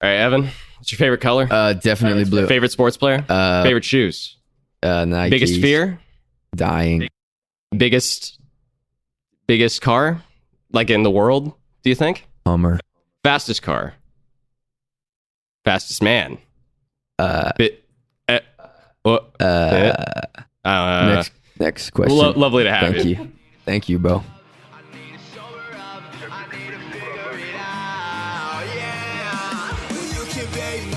All right, Evan, what's your favorite color? Definitely blue. Favorite sports player? Favorite shoes? Nikes. Biggest fear? Dying. Biggest car? Like in the world, do you think? Ammar. Fastest car? Fastest man? Next question. Lovely to have you. Thank you, bro.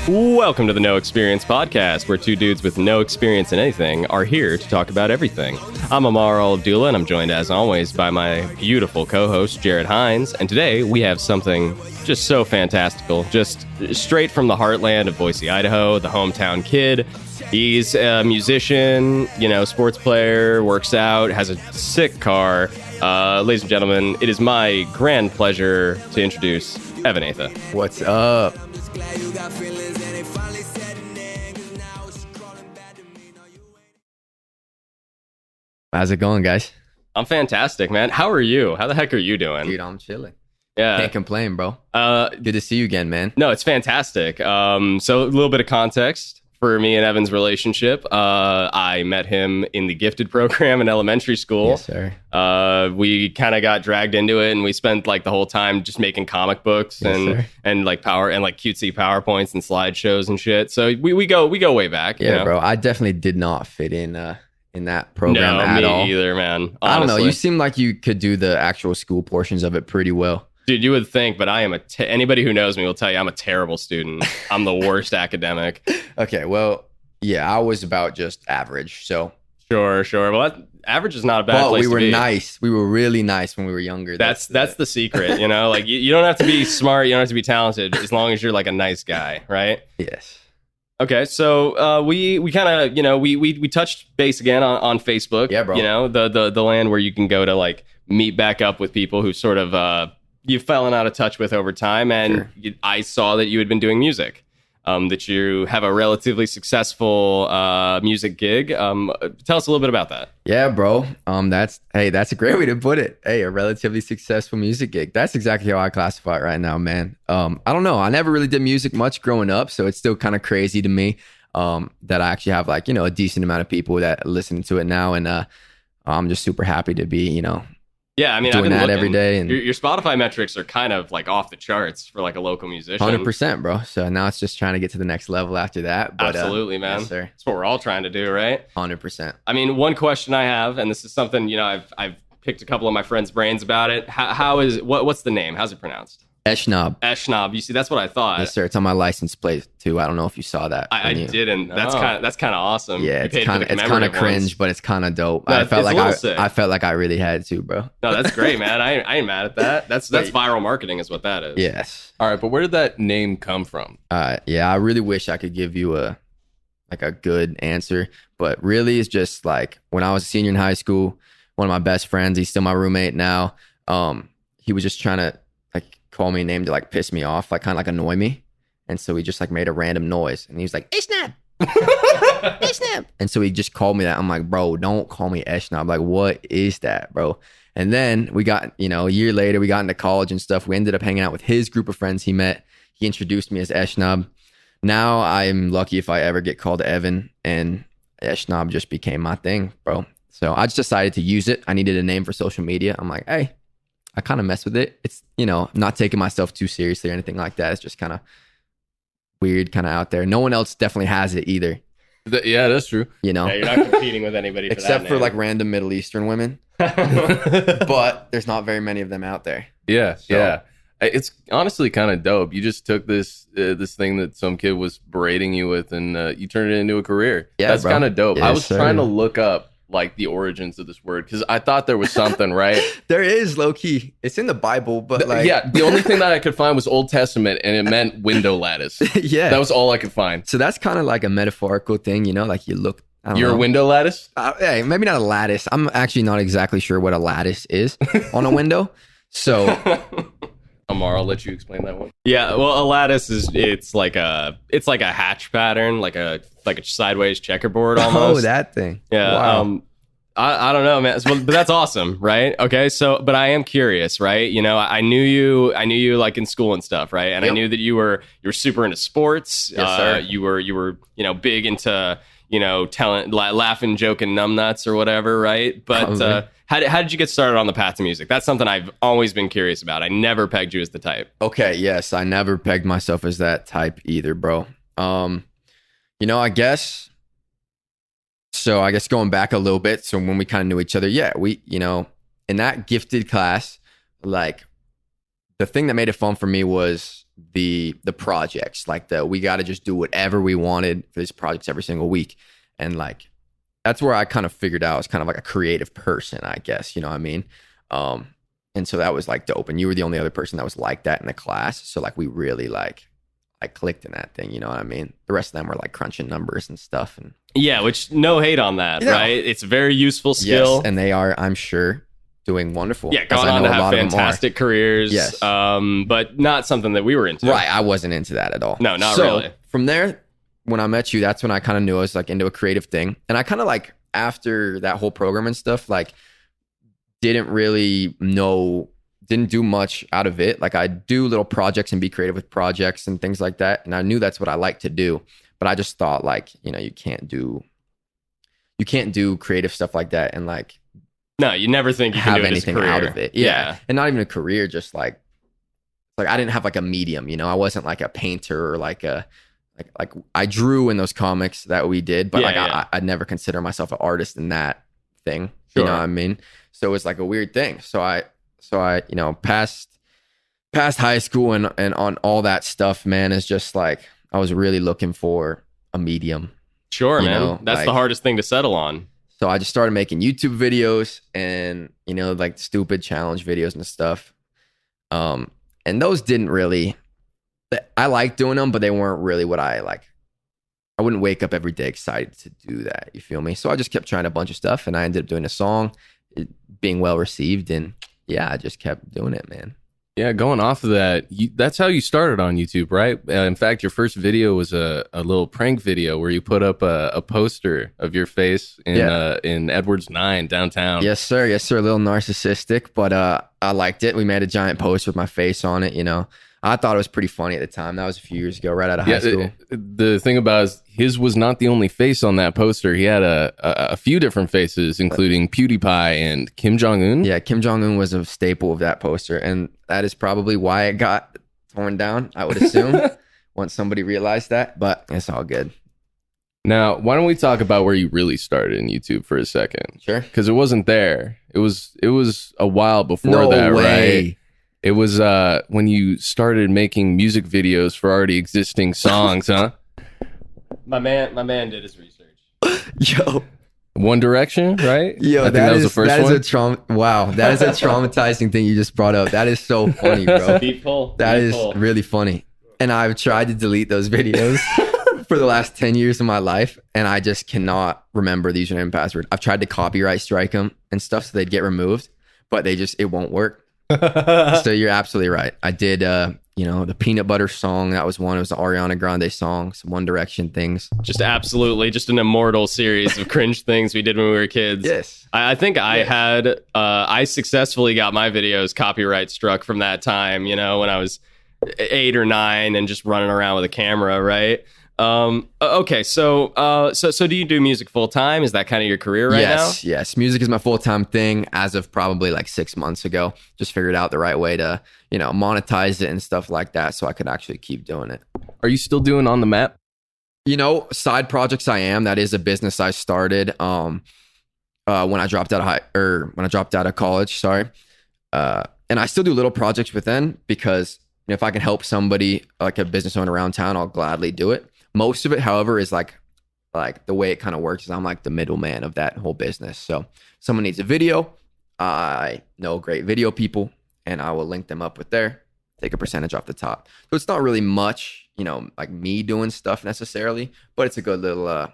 Welcome to the No Experience Podcast, where two dudes with no experience in anything are here to talk about everything. I'm Ammar Al-Abdullah, and I'm joined, as always, by my beautiful co-host, Jared Hines. And today, we have something just so fantastical, just straight from the heartland of Boise, Idaho, the hometown kid. He's a musician, sports player, works out, has a sick car. Ladies and gentlemen, it is my grand pleasure to introduce Evan Atha. What's up? How's it going, guys? I'm fantastic, man. How are you? How the heck are you doing? Dude, I'm chilling. Yeah. Can't complain, bro. Good to see you again, man. No, it's fantastic. So a little bit of context for me and Evan's relationship. I met him in the gifted program in elementary school. Yes, sir. We kind of got dragged into it, and we spent like the whole time just making comic books and like cutesy PowerPoints and slideshows and shit. So we go way back. Yeah, bro. I definitely did not fit in that program at all. No, me either, man. Honestly. I don't know. You seem like you could do the actual school portions of it pretty well. Dude, you would think, but I am anybody who knows me will tell you I'm a terrible student. I'm the worst academic. Okay, well, yeah, I was about just average, so. Sure. Well, average is not a bad place to be. We were nice. We were really nice when we were younger. That's the secret, Like, you don't have to be smart. You don't have to be talented as long as you're like a nice guy, right? Yes. Okay, so we kind of, we touched base again on Facebook. Yeah, bro. The land where you can go to, like, meet back up with people who sort of you've fallen out of touch with over time. And sure. I saw that you had been doing music, that you have a relatively successful music gig. Tell us a little bit about that. Yeah, bro. That's a great way to put it. Hey, a relatively successful music gig. That's exactly how I classify it right now, man. I don't know. I never really did music much growing up, so it's still kind of crazy to me that I actually have a decent amount of people that listen to it now, and I'm just super happy to be, Yeah, I mean, doing that every day. And your Spotify metrics are kind of like off the charts for like a local musician. 100%, bro. So now it's just trying to get to the next level after that. But, absolutely, man. Yes, sir. That's what we're all trying to do, right? 100%. I mean, one question I have, and this is something, I've picked a couple of my friends' brains about it. What's the name? How's it pronounced? Eshnab. You see, that's what I thought. Yes, sir. It's on my license plate too. I don't know if you saw that. I didn't. That's kind of awesome. Yeah, it's kind of cringe, but it's kind of dope. No, I felt like I really had to, bro. No, that's great, man. I ain't mad at that. That's viral marketing, is what that is. Yes. All right, but where did that name come from? Yeah, I really wish I could give you a good answer, but really, it's just like when I was a senior in high school. One of my best friends, he's still my roommate now. He was just trying to call me a name to piss me off, kind of annoy me. And so he just made a random noise and he was like, Eshnab. Eshnab. And so he just called me that. I'm like, bro, don't call me Eshnab. Like, what is that, bro? And then we got, a year later, we got into college and stuff. We ended up hanging out with his group of friends he met. He introduced me as Eshnab. Now I'm lucky if I ever get called Evan, and Eshnab just became my thing, bro. So I just decided to use it. I needed a name for social media. I'm like, hey, I kind of mess with it. It's, I'm not taking myself too seriously or anything like that. It's just kind of weird, kind of out there. No one else definitely has it either. Yeah, that's true. Yeah, you're not competing with anybody for except that for name. random Middle Eastern women. But there's not very many of them out there. Yeah, so. Yeah. It's honestly kind of dope. You just took this thing that some kid was berating you with, and you turned it into a career. Yeah, that's kind of dope. Yes, I was sir. trying to look up the origins of this word because I thought there was something, right? There is, low key. It's in the Bible, but the only thing that I could find was Old Testament, and it meant window lattice. Yeah, that was all I could find. So that's kind of like a metaphorical thing, you look. You're a window lattice? Hey, maybe not a lattice. I'm actually not exactly sure what a lattice is on a window. So, Ammar, I'll let you explain that one. Yeah, well, a lattice it's like a hatch pattern, like a sideways checkerboard almost. Oh, that thing. Yeah. Wow. I don't know, man. But that's awesome, right? Okay, so but I am curious, right? You know, I knew you like in school and stuff, right? And I knew that you were super into sports. Yes, sir. You were big into telling, laughing, joking, numbnuts or whatever, right? But how did you get started on the path to music? That's something I've always been curious about. I never pegged you as the type. Okay, yes, I never pegged myself as that type either, bro. I guess. So I guess going back a little bit, so when we kind of knew each other, we, in that gifted class, like the thing that made it fun for me was the projects, like we got to just do whatever we wanted for these projects every single week. And like, that's where I kind of figured out I was kind of like a creative person, I guess, you know what I mean? And so that was like dope. And you were the only other person that was like that in the class. So like, we really like clicked in that thing, you know what I mean? The rest of them were like crunching numbers and stuff. And yeah, which no hate on that, right? It's a very useful skill. Yes, and they are, I'm sure, doing wonderful. Yeah, going on to have fantastic careers. Yes. But not something that we were into. Right, I wasn't into that at all. No, not really. From there, when I met you, that's when I kind of knew I was like into a creative thing. And I kind of like, after that whole program and stuff, like didn't do much out of it. Like I do little projects and be creative with projects and things like that. And I knew that's what I like to do. But I just thought like, you can't do creative stuff like that and like, no, you never think you can have do anything out of it. Yeah. And not even a career, just like I didn't have like a medium, I wasn't like a painter or like I drew in those comics that we did, but I'd never consider myself an artist in that thing. Sure. You know what I mean? So it was like a weird thing. So I past high school and on all that stuff, man, is just like, I was really looking for a medium. Sure, man. That's the hardest thing to settle on. So I just started making YouTube videos and, like stupid challenge videos and stuff. And those didn't really, I liked doing them, but they weren't really what I like. I wouldn't wake up every day excited to do that. You feel me? So I just kept trying a bunch of stuff and I ended up doing a song, being well received. And yeah, I just kept doing it, man. Yeah, going off of that, that's how you started on YouTube, right? In fact, your first video was a little prank video where you put up a poster of your face in Edwards 9 downtown. Yes, sir. Yes, sir. A little narcissistic, but I liked it. We made a giant poster with my face on it, I thought it was pretty funny at the time. That was a few years ago, right out of high school. The thing about it is his was not the only face on that poster. He had a few different faces, including PewDiePie and Kim Jong-un. Yeah, Kim Jong-un was a staple of that poster. And that is probably why it got torn down, I would assume, once somebody realized that. But it's all good. Now, why don't we talk about where you really started in YouTube for a second? Sure. Because it wasn't there. It was a while before no that, way. Right? It was when you started making music videos for already existing songs, huh? My man did his research. Yo. One Direction, right? Yo, I think that was the first one. Wow, that is a traumatizing thing you just brought up. That is so funny, bro. Deep pull. That is really funny. And I've tried to delete those videos for the last 10 years of my life, and I just cannot remember the username and password. I've tried to copyright strike them and stuff so they'd get removed, but it won't work. So you're absolutely right. I did, the Peanut Butter song. That was one. It was the Ariana Grande song. Some One Direction things. Just an immortal series of cringe things we did when we were kids. Yes. I think I successfully got my videos copyright struck from that time, when I was 8 or 9 and just running around with a camera, right? Okay, so do you do music full time? Is that kind of your career right now? Yes. Music is my full time thing as of probably like 6 months ago. Just figured out the right way to, monetize it and stuff like that, so I could actually keep doing it. Are you still doing On the Map? Side projects I am. That is a business I started when I dropped out of college. Sorry, and I still do little projects within because if I can help somebody like a business owner around town, I'll gladly do it. Most of it, however, is like the way it kind of works is I'm like the middleman of that whole business. So someone needs a video, I know great video people, and I will link them up with take a percentage off the top. So it's not really much, like me doing stuff necessarily, but it's a good little,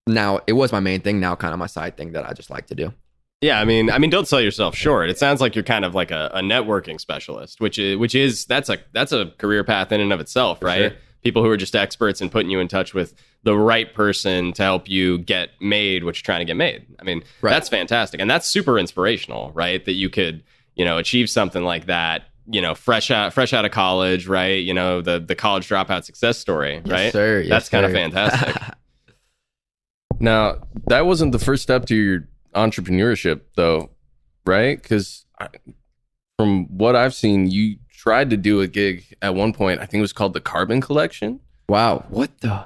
now it was my main thing, now kind of my side thing that I just like to do. Yeah, I mean, don't sell yourself short. It sounds like you're kind of like a networking specialist, which is that's a career path in and of itself, right? Sure. people who are just experts and putting you in touch with the right person to help you get made what you're trying to get made. I mean, that's fantastic. And that's super inspirational, right? That you could, achieve something like that, fresh out of college, right? The college dropout success story, right? Yes, sir. Yes, that's kind of fantastic. Now, that wasn't the first step to your entrepreneurship, though, right? Because from what I've seen, you tried to do a gig at one point. I think it was called the Carbon Collection. Wow. What the?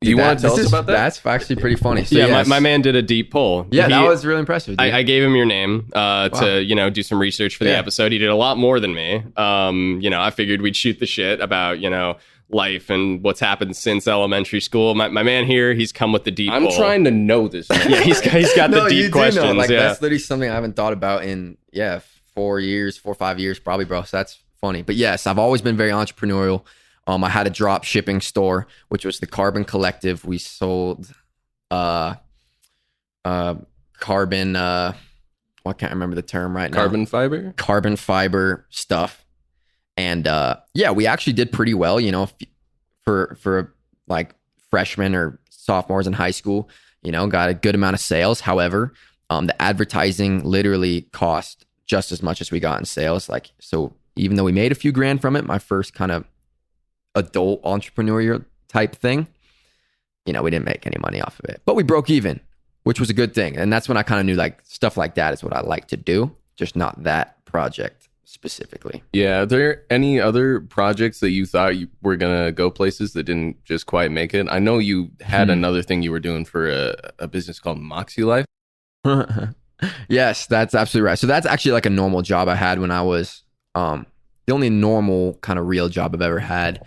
You want to tell us about that? That's actually pretty funny. So yeah, my man did a deep pull. Yeah, that was really impressive. I gave him your name to do some research for the episode. He did a lot more than me. I figured we'd shoot the shit about life and what's happened since elementary school. My man here, he's come with the deep pull. I'm trying to know this. Yeah, he's got the deep questions. That's literally something I haven't thought about in 4 or 5 years probably, bro. So that's funny. But yes, I've always been very entrepreneurial. I had a drop shipping store, which was the Carbon Collective. We sold carbon, I can't remember the term right now. Carbon fiber stuff. And we actually did pretty well, for like freshmen or sophomores in high school, got a good amount of sales. However, the advertising literally cost just as much as we got in sales. So even though we made a few grand from it, my first kind of adult entrepreneurial type thing, we didn't make any money off of it, but we broke even, which was a good thing. And that's when I kind of knew stuff like that is what I like to do, just not that project specifically. Yeah. Are there any other projects that you thought you were going to go places that didn't just quite make it? I know you had another thing you were doing for a business called Moxie Life. Yes, that's absolutely right. So that's actually a normal job I had when I was, the only normal kind of real job I've ever had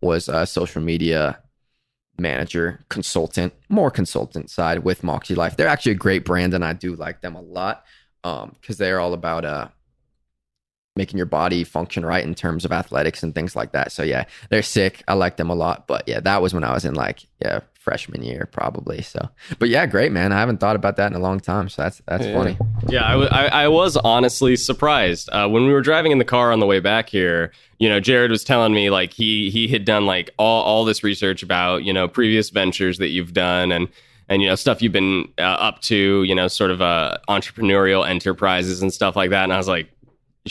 was a social media manager, more consultant side with Moxie Life. They're actually a great brand and I do like them a lot because they're all about making your body function right in terms of athletics and things like that. So yeah, they're sick. I like them a lot. But yeah, that was when I was in freshman year probably. So, but yeah, great, man. I haven't thought about that in a long time. So that's funny. Yeah, I was honestly surprised when we were driving in the car on the way back here. Jared was telling me he had done all this research about previous ventures that you've done and stuff you've been up to, sort of entrepreneurial enterprises and stuff like that. And I was like,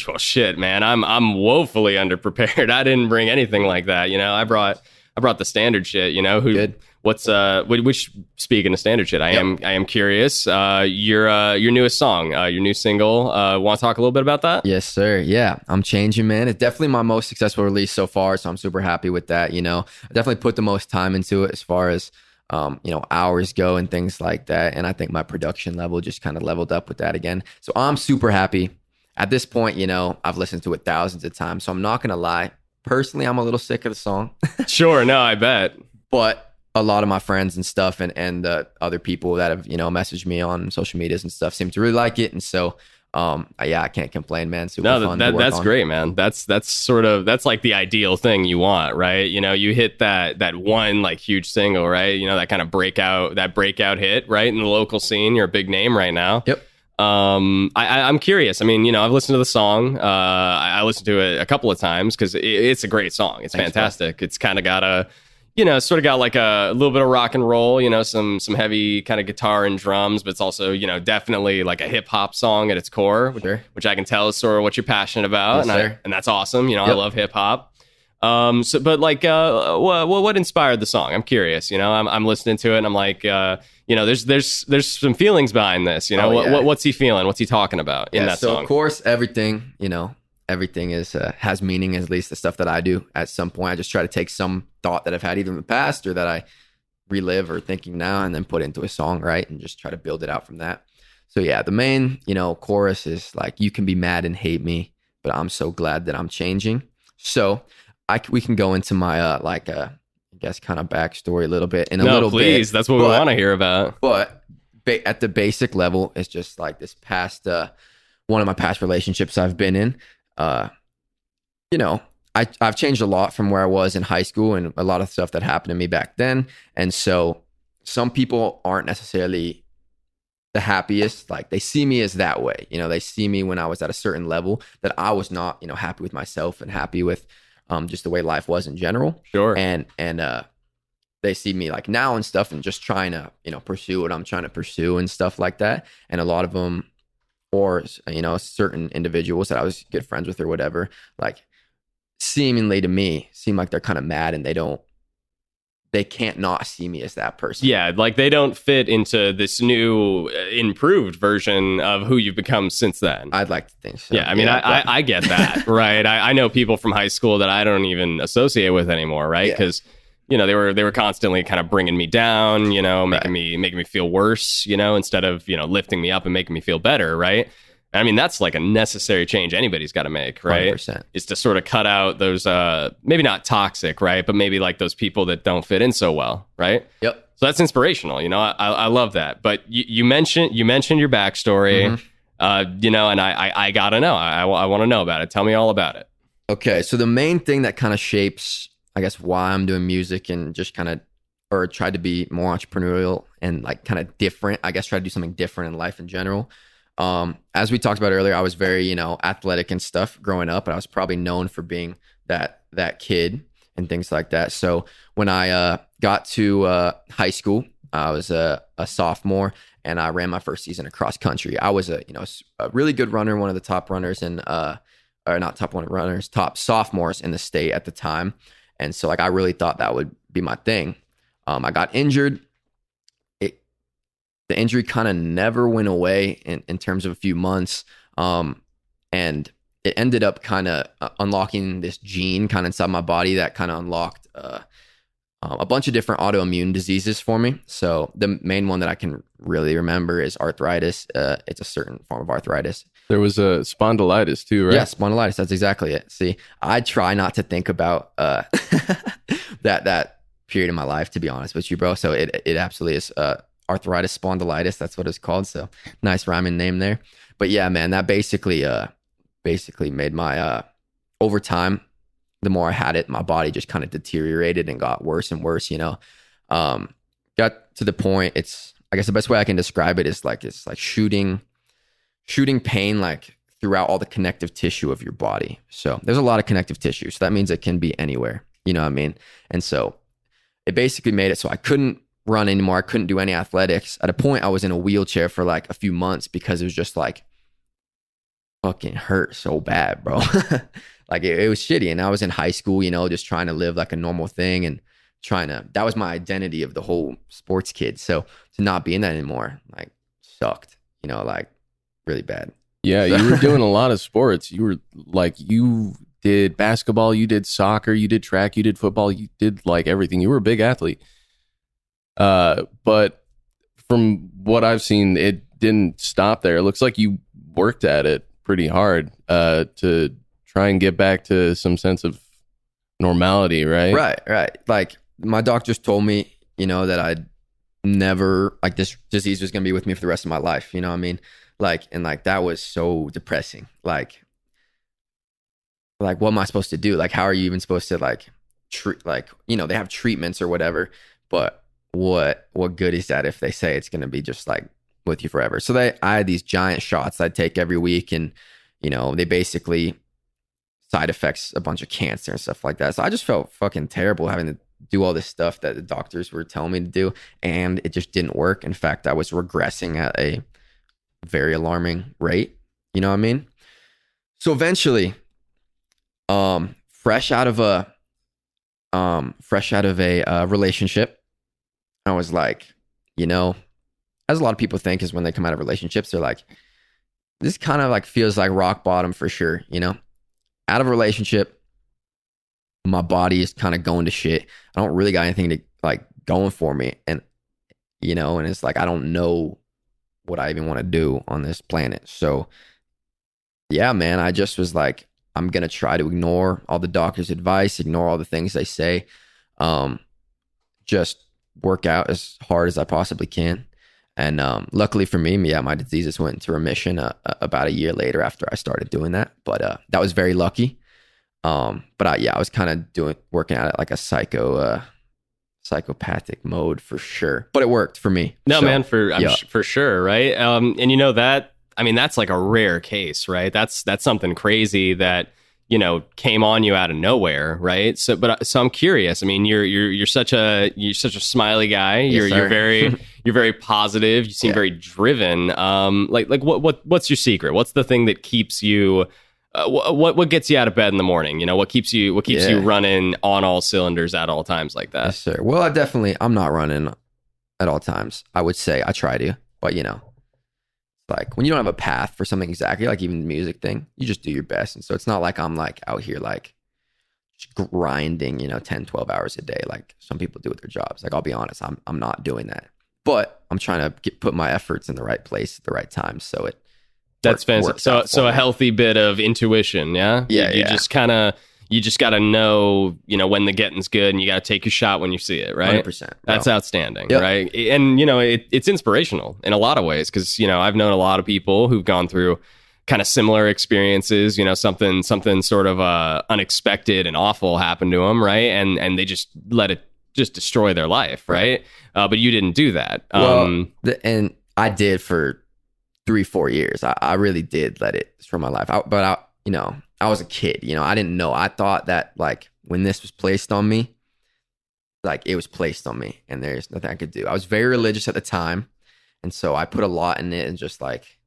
well, shit, man, I'm woefully underprepared. I didn't bring anything like that. I brought the standard shit. Good. Which speaking of standard shit, I am curious. Your newest song, your new single. Want to talk a little bit about that? Yes, sir. Yeah, I'm changing, man. It's definitely my most successful release so far, so I'm super happy with that. I definitely put the most time into it as far as hours go and things like that. And I think my production level just kind of leveled up with that again. So I'm super happy. At this point, I've listened to it thousands of times, so I'm not gonna lie. Personally, I'm a little sick of the song. Sure, no, I bet. But a lot of my friends and stuff and the other people that have, messaged me on social medias and stuff seem to really like it. And so, I can't complain, man. Super fun to work that's on. great, man. That's like the ideal thing you want, right? You hit that one huge single, right? That kind of breakout hit, right? In the local scene, you're a big name right now. Yep. I'm curious. I mean, I've listened to the song. I listened to it a couple of times because it's a great song. It's fantastic. Bro. It's kind of got a, sort of got a little bit of rock and roll, some heavy kind of guitar and drums, but it's also, definitely a hip hop song at its core, which I can tell is sort of what you're passionate about. Yes, and that's awesome. I love hip hop. What inspired the song? I'm curious. I'm listening to it and I'm like, there's some feelings behind this. What's he feeling? What's he talking about in that song? So of course, everything is has meaning. At least the stuff that I do. At some point, I just try to take some thought that I've had either in the past or that I relive or thinking now, and then put it into a song, right? And just try to build it out from that. So yeah, the main chorus is you can be mad and hate me, but I'm so glad that I'm changing. So we can go into my I guess kind of backstory a little bit in a little bit. That's what we want to hear about. But at the basic level, it's just this past one of my past relationships I've been in. I've changed a lot from where I was in high school and a lot of stuff that happened to me back then. And so some people aren't necessarily the happiest. They see me as that way. They see me when I was at a certain level that I was not, happy with myself and happy with just the way life was in general. Sure. And they see me like now and stuff and just trying to, pursue what I'm trying to pursue and stuff like that. And a lot of them, or, certain individuals that I was good friends with or whatever, like seemingly to me seem like they're kind of mad and they can't not see me as that person. Yeah, like they don't fit into this new improved version of who you've become since then. I'd like to think so. Yeah, I mean, I get that, right? I know people from high school that I don't even associate with anymore, right? Because they were constantly kind of bringing me down, making me feel worse, instead of lifting me up and making me feel better, right? I mean, that's like a necessary change anybody's got to make, right? 100%. Is to sort of cut out those, maybe not toxic, right? But maybe like those people that don't fit in so well, right? Yep. So that's inspirational. I love that. But you mentioned your backstory, and I gotta know. I want to know about it. Tell me all about it. Okay, so the main thing that kind of shapes, I guess, why I'm doing music and just kind of, or tried to be more entrepreneurial and like kind of different. I guess try to do something different in life in general. As we talked about earlier, I was very, athletic and stuff growing up, and I was probably known for being that kid and things like that. So when I got to high school, I was a sophomore, and I ran my first season of cross country. I was a really good runner, one of the top runners top sophomores in the state at the time. And so like I really thought that would be my thing. I got injured. The injury kind of never went away in terms of a few months. And it ended up kind of unlocking this gene kind of inside my body that kind of unlocked a bunch of different autoimmune diseases for me. So the main one that I can really remember is arthritis. It's a certain form of arthritis. There was a spondylitis too, right? Yeah, spondylitis. That's exactly it. See, I try not to think about that period in my life, to be honest with you, bro. So it absolutely is arthritis spondylitis. That's what it's called. So nice rhyming name there. But yeah, man, that basically made my over time, the more I had it, my body just kind of deteriorated and got worse and worse. Got to the point. I guess the best way I can describe it is like it's like shooting pain like throughout all the connective tissue of your body. So there's a lot of connective tissue. So that means it can be anywhere. You know what I mean? And so it basically made it so I couldn't run anymore. I couldn't do any athletics. At a point, I was in a wheelchair for like a few months because it was just like fucking hurt so bad, bro. Like it was shitty. And I was in high school, just trying to live like a normal thing and that was my identity of the whole sports kid. So to not be in that anymore, like sucked, like really bad. Yeah, So. you were doing a lot of sports. You did basketball, you did soccer, you did track, you did football, you did like everything. You were a big athlete. But from what I've seen, it didn't stop there. It looks like you worked at it pretty hard to try and get back to some sense of normality, right? Right. Like my doctors told me, that I'd never, like this disease was going to be with me for the rest of my life. You know what I mean? Like, and like that was so depressing. Like what am I supposed to do? Like, how are you even supposed to like treat, like, they have treatments or whatever, but what good is that if they say it's going to be just like with you forever? So I had these giant shots I'd take every week, and they basically side effects a bunch of cancer and stuff like that. So I just felt fucking terrible having to do all this stuff that the doctors were telling me to do, and it just didn't work. In fact, I was regressing at a very alarming rate. You know what I mean? So eventually, fresh out of a relationship, I was like, as a lot of people think is when they come out of relationships, they're like, this kind of like feels like rock bottom for sure. Out of a relationship, my body is kind of going to shit. I don't really got anything to like going for me. And, and it's like, I don't know what I even want to do on this planet. So yeah, man, I just was like, I'm going to try to ignore all the doctor's advice, ignore all the things they say. Just work out as hard as I possibly can. And luckily for me, my diseases went into remission about a year later after I started doing that. But that was very lucky. But I was kind of working at it like a psychopathic mode for sure. But it worked for me. No, so, man, for sure, right? And that, I mean, that's like a rare case, right? That's something crazy that came on you out of nowhere, right? So I'm curious. I mean, you're such a smiley guy. Yes, You're very positive. You seem very driven. What's your secret? What's the thing that keeps you? What gets you out of bed in the morning? What keeps you running on all cylinders at all times like that? Yes, sir. Well, I'm not running at all times. I would say I try to, but like when you don't have a path for something exactly, like even the music thing, you just do your best. And so it's not like I'm like out here like just grinding, 10, 12 hours a day like some people do with their jobs. Like I'll be honest, I'm not doing that. But I'm trying to put my efforts in the right place at the right time. So that's fantastic. So a healthy bit of intuition, yeah? Yeah. You just kind of you just got to know, when the getting's good, and you got to take your shot when you see it, right? 100%. Bro. That's outstanding, right? And, it's inspirational in a lot of ways because, I've known a lot of people who've gone through kind of similar experiences, something sort of unexpected and awful happened to them, right? And they just let it just destroy their life, right? But you didn't do that. And I did for 3-4 years. I really did let it destroy my life. I was a kid, I didn't know. I thought that like when this was placed on me, like it was placed on me and there's nothing I could do. I was very religious at the time. And so I put a lot in it, and just like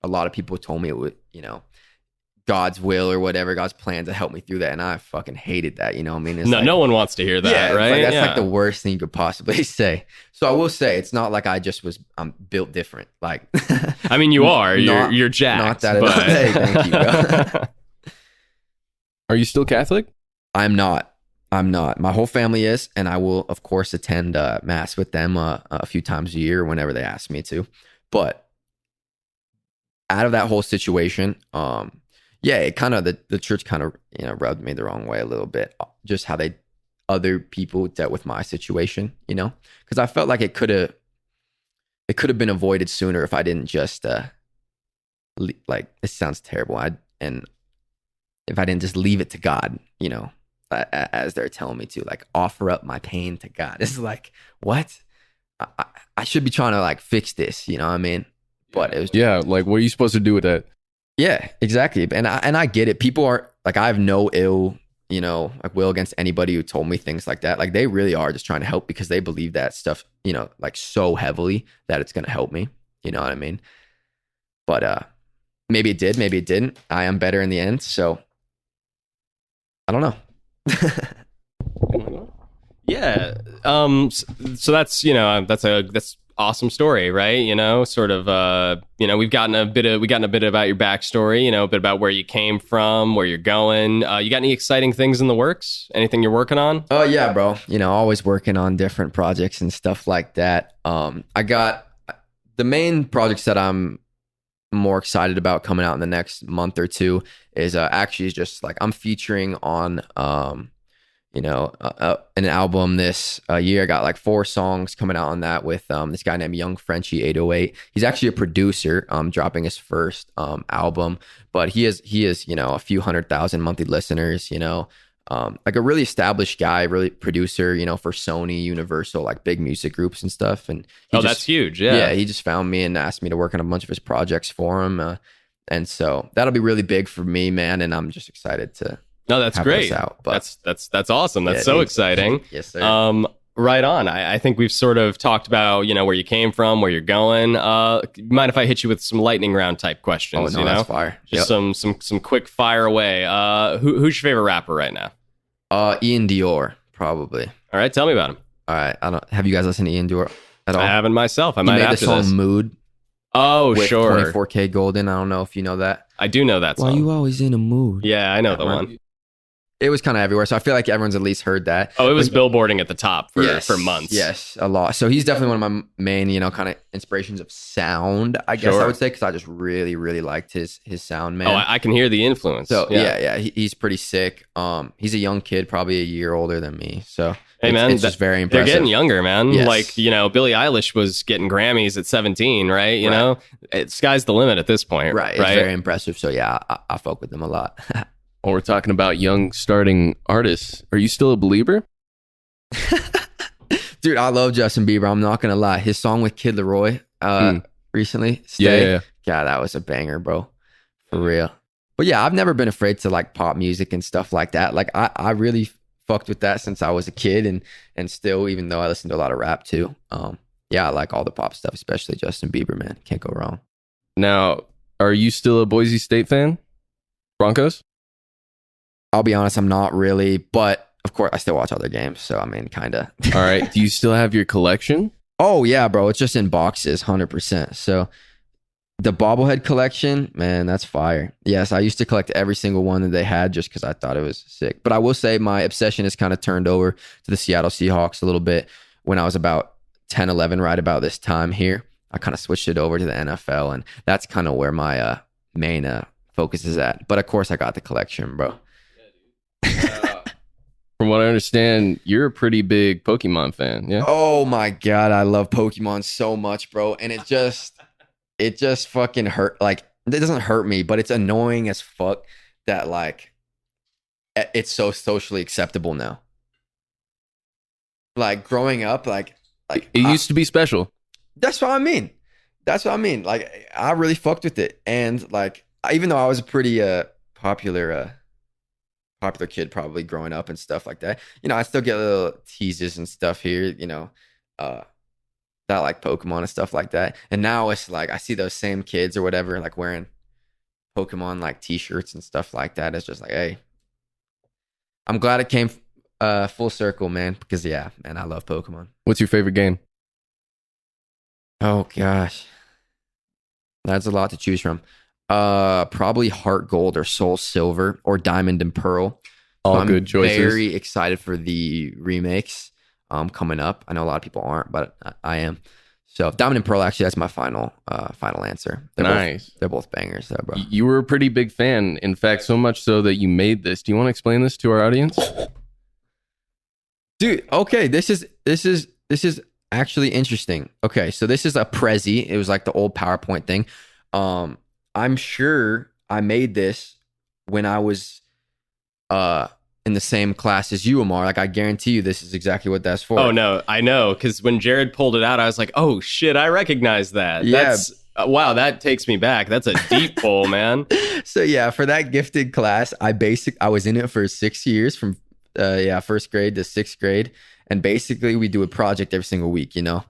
a lot of people told me it would, God's will or whatever, God's plan to help me through that. And I fucking hated that, I mean? It's no one wants to hear that, right? That's like the worst thing you could possibly say. So I will say it's not like I'm built different. Like, I mean, you are, you're jacked. Not that but... Hey, thank you, bro. Are you still Catholic? I'm not. My whole family is, and I will, of course, attend mass with them a few times a year whenever they ask me to. But out of that whole situation, it kind of the church kind of rubbed me the wrong way a little bit. Just how other people dealt with my situation, because I felt like it could have been avoided sooner if I didn't just like, this sounds terrible. If I didn't just leave it to God, as they're telling me to, like, offer up my pain to God. It's like, what? I should be trying to like fix this, you know what I mean? But it was like, what are you supposed to do with that? Yeah, exactly. And I get it. People are like, I have no ill, like will against anybody who told me things like that. Like they really are just trying to help because they believe that stuff, like so heavily that it's going to help me. You know what I mean? But maybe it did, maybe it didn't. I am better in the end. So I don't know. Yeah. So that's, that's awesome story, right? Sort of, we've gotten a bit about your backstory, a bit about where you came from, where you're going. You got any exciting things in the works? Anything you're working on? Oh yeah, bro. Always working on different projects and stuff like that. I got the main projects that I'm more excited about coming out in the next month or two is actually just like I'm featuring on an album this year. I got like 4 songs coming out on that with this guy named Young Frenchie 808. He's actually a producer, dropping his first album, but he is a few 100,000 monthly listeners, like a really established guy, really producer, for Sony, Universal, like big music groups and stuff. And that's huge. Yeah, he just found me and asked me to work on a bunch of his projects for him, and so that'll be really big for me, man. And I'm just excited to. No, that's great. Out, but that's awesome. That's so exciting. Yes, sir. Right on. I think we've sort of talked about, where you came from, where you're going. Mind if I hit you with some lightning round type questions? Oh, no, that's fire. Just some quick fire away. Who's your favorite rapper right now? Ian Dior, probably. All right, tell me about him. All right, have you guys listened to Ian Dior at all? I haven't myself. I might made after the song this. Mood. Oh, with sure. 24K Golden. I don't know if you know that. I do know that song. Why you always in a mood? Yeah, I know the one. It was kind of everywhere, so I feel like everyone's at least heard that. Oh, it was billboarding at the top for months. Yes, a lot. So he's definitely one of my main, kind of inspirations of sound, I guess I would say, because I just really, really liked his sound, man. Oh, I can hear the influence. So yeah, he's pretty sick. He's a young kid, probably a year older than me. So hey, man, it's just very impressive. They're getting younger, man. Yes. Like, Billie Eilish was getting Grammys at 17, right? You know, sky's the limit at this point. Right. It's very impressive. So yeah, I fuck with them a lot. Well, we're talking about young starting artists. Are you still a believer? Dude, I love Justin Bieber. I'm not gonna lie. His song with Kid Laroi recently, Stay. Yeah. God, that was a banger, bro. For real. But yeah, I've never been afraid to like pop music and stuff like that. Like I really fucked with that since I was a kid, and still, even though I listen to a lot of rap too. Yeah, I like all the pop stuff, especially Justin Bieber, man. Can't go wrong. Now, are you still a Boise State fan? Broncos? I'll be honest, I'm not really, but of course I still watch other games, so I mean, kind of. All right. Do you still have your collection? Oh yeah, bro. It's just in boxes, 100%. So the bobblehead collection, man, that's fire. Yes, I used to collect every single one that they had just because I thought it was sick. But I will say my obsession has kind of turned over to the Seattle Seahawks a little bit when I was about 10, 11, right about this time here. I kind of switched it over to the NFL, and that's kind of where my main focus is at. But of course, I got the collection, bro. From what I understand, you're a pretty big Pokemon fan, yeah? Oh my God, I love Pokemon so much, bro. And it just fucking hurt. Like, it doesn't hurt me, but it's annoying as fuck that like it's so socially acceptable now. Like growing up, like it used to be special. That's what I mean. Like I really fucked with it, and like even though I was a pretty popular kid probably growing up and stuff like that, you know, I still get little teases and stuff here, you know, that like Pokemon and stuff like that. And now it's like I see those same kids or whatever like wearing Pokemon like t-shirts and stuff like that. It's just like, hey, I'm glad it came full circle, man, because yeah, man, I love Pokemon. What's your favorite game? Oh gosh, that's a lot to choose from. Probably Heart Gold or Soul Silver or Diamond and Pearl. All good choices. I'm very excited for the remakes coming up. I know a lot of people aren't, but I am. So Diamond and Pearl, actually, that's my final answer. Nice. They're both bangers, though, bro. You were a pretty big fan. In fact, so much so that you made this. Do you want to explain this to our audience? Dude, okay, this is actually interesting. Okay, so this is a Prezi. It was like the old PowerPoint thing. I'm sure I made this when I was in the same class as you, Ammar. Like, I guarantee you this is exactly what that's for. Oh, no, I know. Because when Jared pulled it out, I was like, oh, shit, I recognize that. Yeah. That's, wow, that takes me back. That's a deep pull, man. So, yeah, for that gifted class, I was in it for 6 years from, first grade to sixth grade. And basically, we do a project every single week, you know?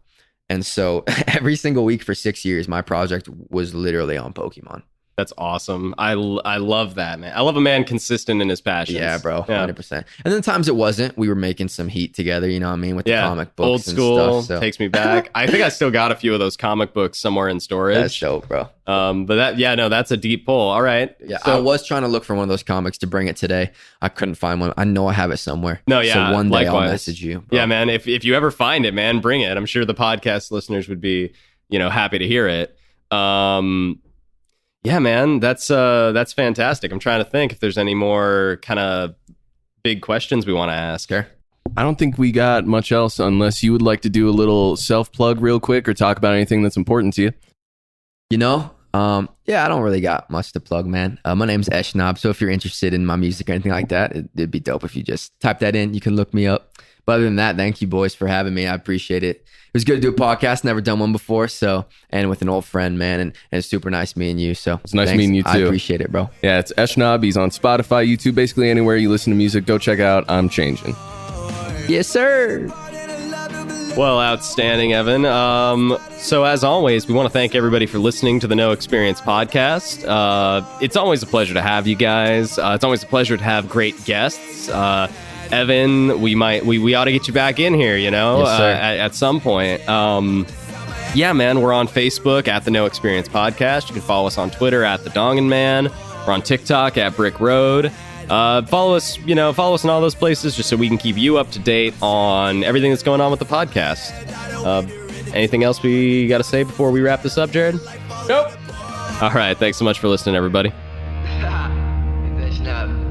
And so every single week for 6 years, my project was literally on Pokemon. That's awesome. I love that, man. I love a man consistent in his passions. Yeah, bro, 100%. And then times it wasn't. We were making some heat together, you know what I mean, with the comic books old school and stuff. So. Takes me back. I think I still got a few of those comic books somewhere in storage. That's dope, bro. But that's a deep pull. All right. Yeah, so, I was trying to look for one of those comics to bring it today. I couldn't find one. I know I have it somewhere. No, yeah. So one day likewise. I'll message you, bro. Yeah, man. If you ever find it, man, bring it. I'm sure the podcast listeners would be, happy to hear it. Yeah, man, that's fantastic. I'm trying to think if there's any more kind of big questions we want to ask. Sure. I don't think we got much else unless you would like to do a little self-plug real quick or talk about anything that's important to you. I don't really got much to plug, man. My name's Eshnab, so if you're interested in my music or anything like that, it'd be dope if you just type that in. You can look me up. But other than that, thank you, boys, for having me. I appreciate it. It was good to do a podcast. Never done one before, and with an old friend, man, and it's super nice meeting you. So it's nice meeting you too. I appreciate it, bro. Yeah, it's Eshnab. He's on Spotify, YouTube, basically anywhere you listen to music. Go check out I'm Changing. Yes, sir. Well, outstanding, Evan. So as always, we want to thank everybody for listening to the No Experience podcast. It's always a pleasure to have you guys. It's always a pleasure to have great guests. Evan, we ought to get you back in here, Yes, sir. At some point. Yeah, man, we're on Facebook at the No Experience Podcast. You can follow us on Twitter at the Dongan Man. We're on TikTok at Brick Road. Follow us in all those places just so we can keep you up to date on everything that's going on with the podcast. Anything else we got to say before we wrap this up, Jared? Nope. All right. Thanks so much for listening, everybody. It's Eshnab.